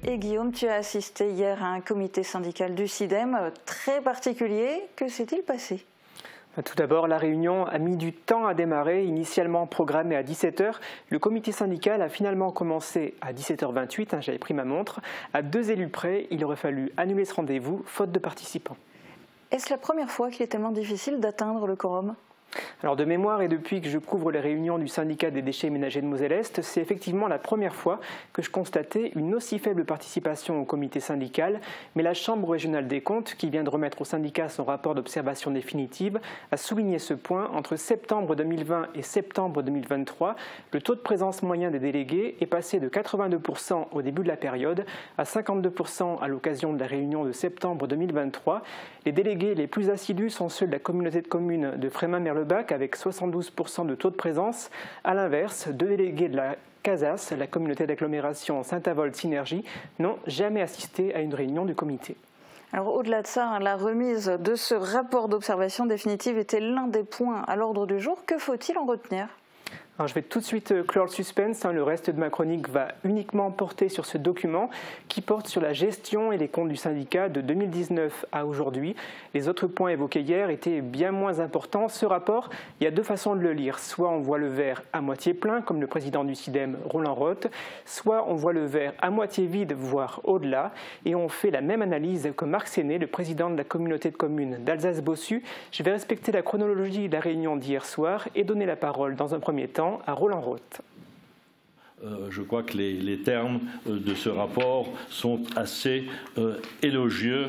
Et Guillaume, tu as assisté hier à un comité syndical du SIDEM très particulier. Que s'est-il passé ? Tout d'abord, la réunion a mis du temps à démarrer. Initialement programmée à 17 h, le comité syndical a finalement commencé à 17 h 28, j'avais pris ma montre. À 2 élus près, il aurait fallu annuler ce rendez-vous, faute de participants. Est-ce la première fois qu'il est tellement difficile d'atteindre le quorum ? Alors de mémoire et depuis que je couvre les réunions du syndicat des déchets ménagers de Moselle-Est, c'est effectivement la première fois que je constatais une aussi faible participation au comité syndical, mais la Chambre régionale des comptes, qui vient de remettre au syndicat son rapport d'observation définitive, a souligné ce point. Entre septembre 2020 et septembre 2023, le taux de présence moyen des délégués est passé de 82% au début de la période à 52% à l'occasion de la réunion de septembre 2023. Les délégués les plus assidus sont ceux de la communauté de communes de Frémin-Merlebac avec 72% de taux de présence. A l'inverse, 2 délégués de la CASAS, la communauté d'agglomération Saint-Avold-Synergie, n'ont jamais assisté à une réunion du comité. Alors au-delà de ça, la remise de ce rapport d'observation définitive était l'un des points à l'ordre du jour. Que faut-il en retenir ? Alors je vais tout de suite clore le suspense. Le reste de ma chronique va uniquement porter sur ce document qui porte sur la gestion et les comptes du syndicat de 2019 à aujourd'hui. Les autres points évoqués hier étaient bien moins importants. Ce rapport, il y a 2 façons de le lire. Soit on voit le verre à moitié plein, comme le président du SIDEM, Roland Roth, soit on voit le verre à moitié vide, voire au-delà. Et on fait la même analyse que Marc Séné, le président de la communauté de communes d'Alsace-Bossu. Je vais respecter la chronologie de la réunion d'hier soir et donner la parole dans un premier temps à Roland Roth. Je crois que les termes de ce rapport sont assez élogieux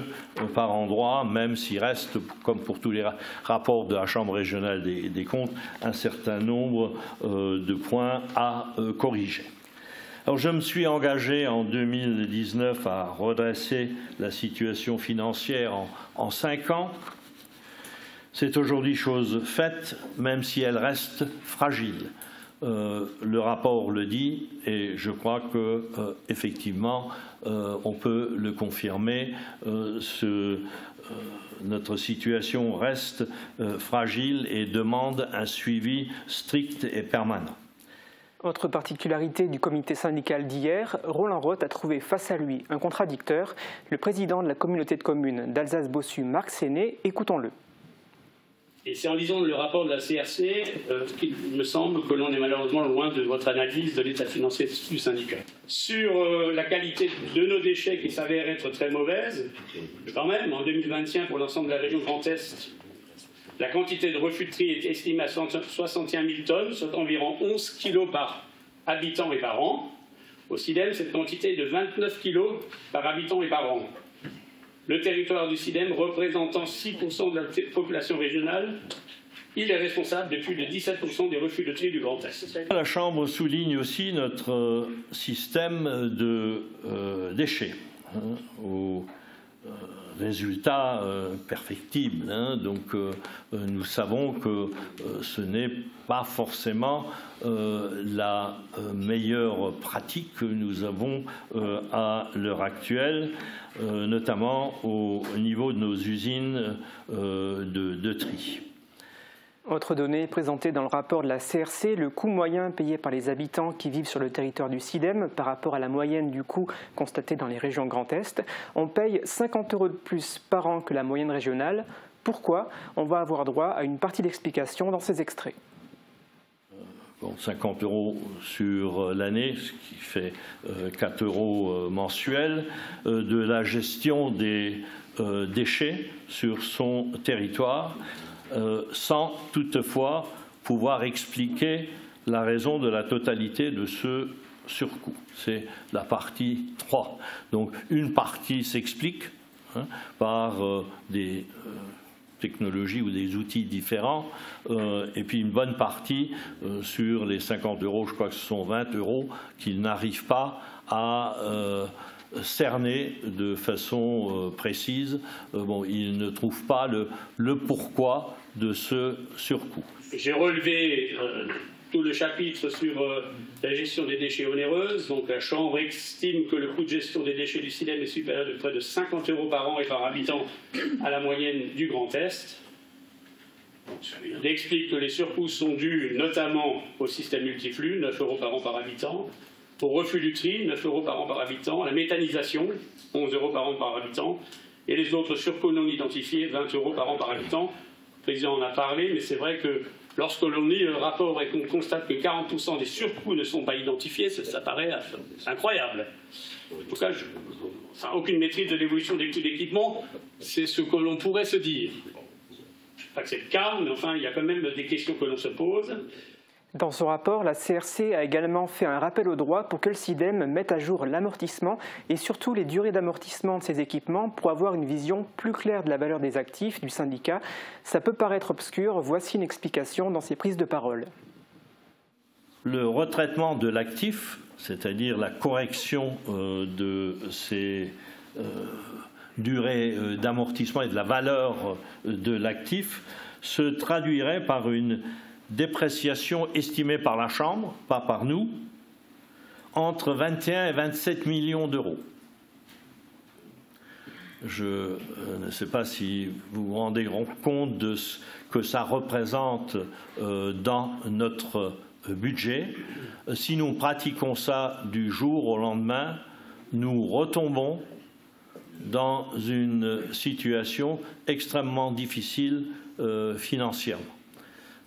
par endroits, même s'il reste, comme pour tous les rapports de la Chambre régionale des comptes, un certain nombre de points à corriger. Alors, je me suis engagé en 2019 à redresser la situation financière en 5 ans. C'est aujourd'hui chose faite, même si elle reste fragile. Le rapport le dit et je crois que effectivement on peut le confirmer. Notre situation reste fragile et demande un suivi strict et permanent. Autre particularité du comité syndical d'hier, Roland Roth a trouvé face à lui un contradicteur, le président de la communauté de communes d'Alsace-Bossu, Marc Séné. Écoutons-le. Et c'est en lisant le rapport de la CRC qu'il me semble que l'on est malheureusement loin de votre analyse de l'état financier du syndicat. Sur la qualité de nos déchets qui s'avère être très mauvaise, quand même, en 2021, pour l'ensemble de la région Grand Est, la quantité de refus de tri est estimée à 61 000 tonnes, soit environ 11 kg par habitant et par an. Au SIDEM, cette quantité est de 29 kg par habitant et par an. Le territoire du SIDEM représentant 6% de la population régionale, il est responsable de plus de 17% des refus de tri du Grand Est. La Chambre souligne aussi notre système de déchets, aux résultats perfectibles. Donc nous savons que ce n'est pas forcément la meilleure pratique que nous avons à l'heure actuelle, notamment au niveau de nos usines de tri. Autre donnée présentée dans le rapport de la CRC, le coût moyen payé par les habitants qui vivent sur le territoire du SIDEM par rapport à la moyenne du coût constaté dans les régions Grand Est. On paye 50 € de plus par an que la moyenne régionale. Pourquoi ? On va avoir droit à une partie d'explication dans ces extraits. 50 € sur l'année, ce qui fait 4 € mensuels, de la gestion des déchets sur son territoire, sans toutefois pouvoir expliquer la raison de la totalité de ce surcoût. C'est la partie 3. Donc une partie s'explique par des technologies ou des outils différents, et puis une bonne partie sur les 50 €, je crois que ce sont 20 € qu'ils n'arrivent pas à cerner de façon précise. Ils ne trouvent pas le pourquoi de ce surcoût. J'ai relevé tout le chapitre sur la gestion des déchets onéreuses. Donc la Chambre estime que le coût de gestion des déchets du SIDEM est supérieur de près de 50 € par an et par habitant à la moyenne du Grand Est. Il explique que les surcoûts sont dus notamment au système multiflux, 9 € par an par habitant, Au refus du tri, 9 € par an par habitant. La méthanisation, 11 € par an par habitant. Et les autres surcoûts non identifiés, 20 € par an par habitant. Le président en a parlé, mais c'est vrai que lorsque l'on lit le rapport et qu'on constate que 40% des surcoûts ne sont pas identifiés, ça paraît incroyable. En tout cas, sans aucune maîtrise de l'évolution des coûts d'équipement, c'est ce que l'on pourrait se dire. Je ne sais pas que c'est le cas, mais enfin, il y a quand même des questions que l'on se pose. Dans son rapport, la CRC a également fait un rappel au droit pour que le SIDEM mette à jour l'amortissement et surtout les durées d'amortissement de ces équipements pour avoir une vision plus claire de la valeur des actifs du syndicat. Ça peut paraître obscur, voici une explication dans ses prises de parole. Le retraitement de l'actif, c'est-à-dire la correction de ces durées d'amortissement et de la valeur de l'actif, se traduirait par une dépréciation estimée par la Chambre, pas par nous, entre 21 et 27 millions d'euros. Je ne sais pas si vous vous rendez compte de ce que ça représente dans notre budget. Si nous pratiquons ça du jour au lendemain, nous retombons dans une situation extrêmement difficile financièrement.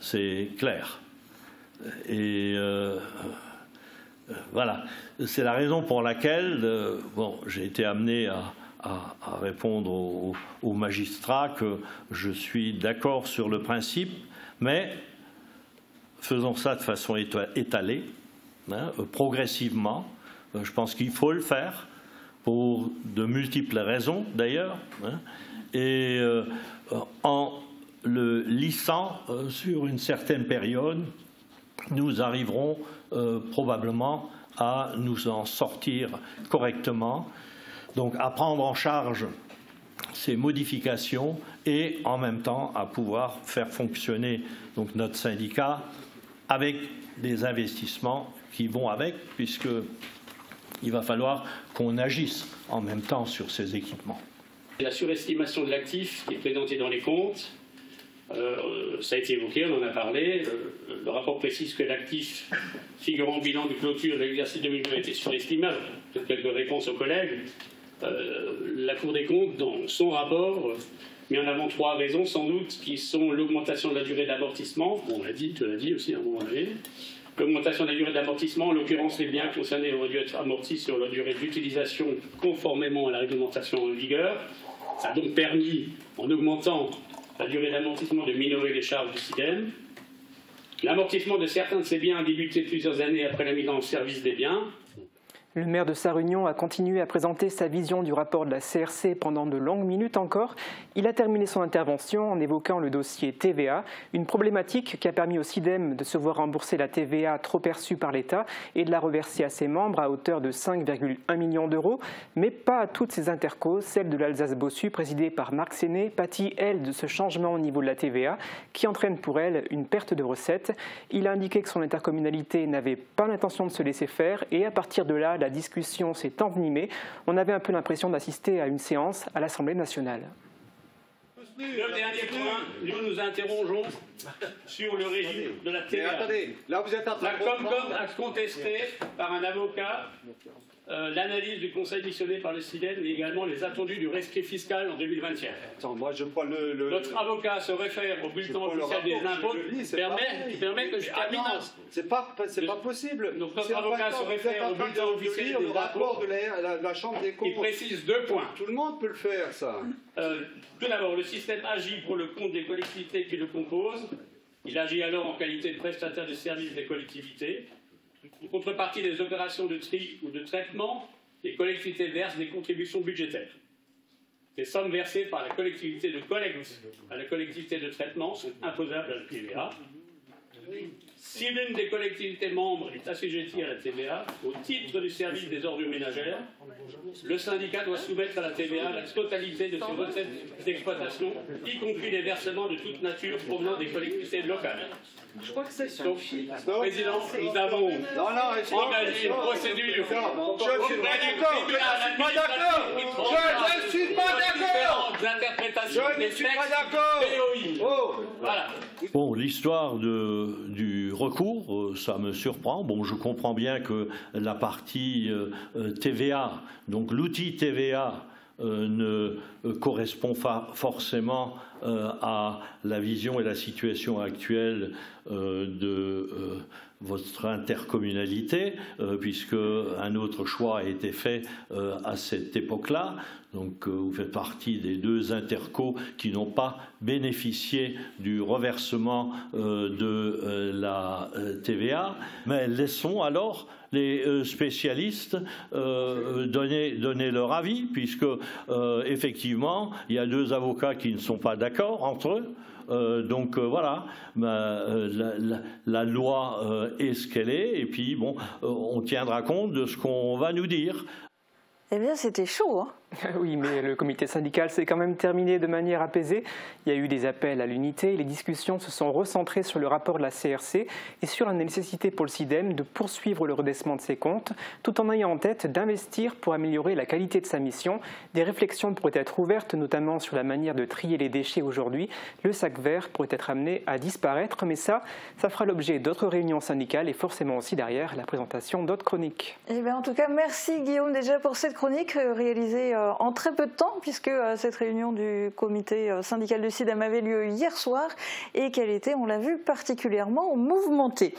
C'est clair. Et voilà. C'est la raison pour laquelle j'ai été amené à répondre aux magistrats que je suis d'accord sur le principe, mais faisons ça de façon étalée, progressivement. Je pense qu'il faut le faire, pour de multiples raisons d'ailleurs, et en le lissant sur une certaine période, nous arriverons probablement à nous en sortir correctement, donc à prendre en charge ces modifications et en même temps à pouvoir faire fonctionner donc notre syndicat avec des investissements qui vont avec, puisqu'il va falloir qu'on agisse en même temps sur ces équipements. La surestimation de l'actif qui est présentée dans les comptes, ça a été évoqué, on en a parlé. Le rapport précise que l'actif figurant au bilan de clôture de l'exercice 2020 a été surestimé. Peut-être quelques réponses aux collègues. La Cour des comptes, dans son rapport, met en avant 3 raisons, sans doute, qui sont l'augmentation de la durée d'amortissement. On l'a dit, tu l'as dit aussi à un moment donné. L'augmentation de la durée d'amortissement, en l'occurrence, les biens concernés auraient dû être amortis sur la durée d'utilisation conformément à la réglementation en vigueur. Ça a donc permis, en augmentant la durée d'amortissement, de minorer les charges du SIDEM. L'amortissement de certains de ces biens a débuté plusieurs années après la mise en service des biens. Le maire de Sarre-Union a continué à présenter sa vision du rapport de la CRC pendant de longues minutes encore. Il a terminé son intervention en évoquant le dossier TVA, une problématique qui a permis au SIDEM de se voir rembourser la TVA trop perçue par l'État et de la reverser à ses membres à hauteur de 5,1 millions d'euros, mais pas à toutes ces intercos. Celle de l'Alsace-Bossu, présidée par Marc Séné, pâtit, elle, de ce changement au niveau de la TVA qui entraîne pour elle une perte de recettes. Il a indiqué que son intercommunalité n'avait pas l'intention de se laisser faire et à partir de là, la discussion s'est envenimée. On avait un peu l'impression d'assister à une séance à l'Assemblée nationale. Le dernier point, nous interrogeons sur le régime de la TVA. Attendez, là vous êtes en train La Comcom a contesté par un avocat l'analyse du conseil missionné par le SIDEM et également les attendus du rescrit fiscal en 2021. Attends, moi je prends Notre avocat se réfère au bulletin officiel des impôts. Tu permets que je termine. C'est pas possible. Donc notre avocat se réfère au bulletin officiel des rapport impôts. de la Chambre des comptes. Il précise 2 points. Tout le monde peut le faire, ça. Tout d'abord, le système agit pour le compte des collectivités qui le composent. Il agit alors en qualité de prestataire de services des collectivités. En contrepartie des opérations de tri ou de traitement, les collectivités versent des contributions budgétaires. Les sommes versées par la collectivité de collecte à la collectivité de traitement sont imposables à la TVA. Si l'une des collectivités membres est assujettie à la TVA, au titre du service des ordures ménagères, le syndicat doit soumettre à la TVA la totalité de ses recettes d'exploitation, y compris les versements de toute nature provenant des collectivités locales. Je crois que c'est Donc, Président, nous avons engagé une procédure Je suis pas d'accord. je ne suis pas d'accord. Oh. Voilà. Bon, l'histoire du recours, ça me surprend. Bon, je comprends bien que la partie TVA, donc l'outil TVA, ne correspond pas forcément à la vision et la situation actuelle de votre intercommunalité, puisque un autre choix a été fait à cette époque-là. Donc vous faites partie des deux intercos qui n'ont pas bénéficié du reversement de la TVA. Mais laissons alors les spécialistes donner leur avis, puisque effectivement, il y a deux avocats qui ne sont pas d'accord entre eux. Donc voilà, la loi est ce qu'elle est, et puis bon, on tiendra compte de ce qu'on va nous dire. Eh bien, c'était chaud, hein. Oui, mais le comité syndical s'est quand même terminé de manière apaisée. Il y a eu des appels à l'unité. Les discussions se sont recentrées sur le rapport de la CRC et sur la nécessité pour le SIDEM de poursuivre le redressement de ses comptes, tout en ayant en tête d'investir pour améliorer la qualité de sa mission. Des réflexions pourraient être ouvertes, notamment sur la manière de trier les déchets aujourd'hui. Le sac vert pourrait être amené à disparaître, mais ça fera l'objet d'autres réunions syndicales et forcément aussi derrière la présentation d'autres chroniques. Eh bien, en tout cas, merci Guillaume déjà pour cette chronique réalisée en très peu de temps, puisque cette réunion du comité syndical du SIDEM avait lieu hier soir et qu'elle était, on l'a vu, particulièrement mouvementée.